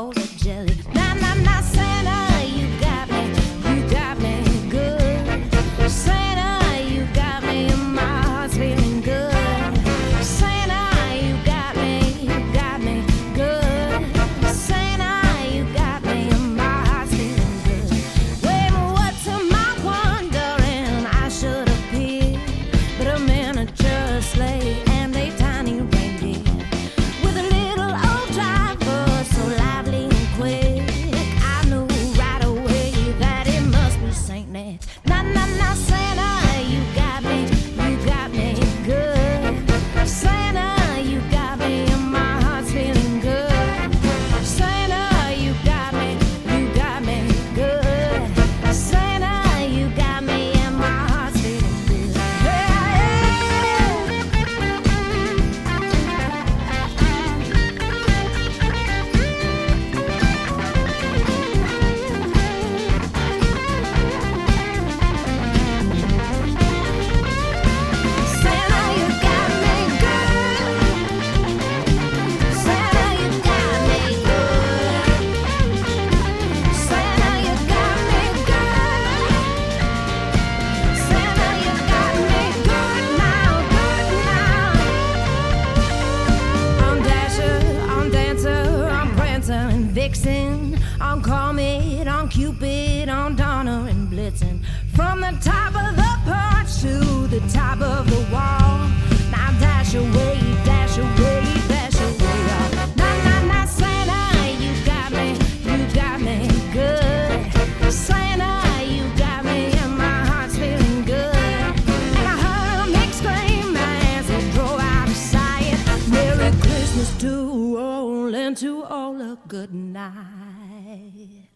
balls of jelly. Nah, nah, nah, Santa, you got me good. Santa, you got me, and my heart's feeling good. Santa, you got me good. Santa, you got me, and my heart's feeling good. Well, what's my wondering? I should appear, but I'm in a church sleigh and a tiny reindeer with a little old driver, so lively and quick. I knew right away that it must be Saint Nick. Nah, nah, nah, Santa, you got me good. Santa, you got me, and my heart's feeling good. Santa, you got me good. Santa, you got me, and my heart's feeling good. Vixen, on Comet, on Cupid, on Donner and Blitzen. From the top of the porch to the top of the wall. Now dash away, dash away, dash away. Oh. Nah, nah, nah, Santa, you got me good. Santa, you got me, and my heart's feeling good. And I heard him exclaim as he drove out of sight. Merry Christmas to all, and to all a good night.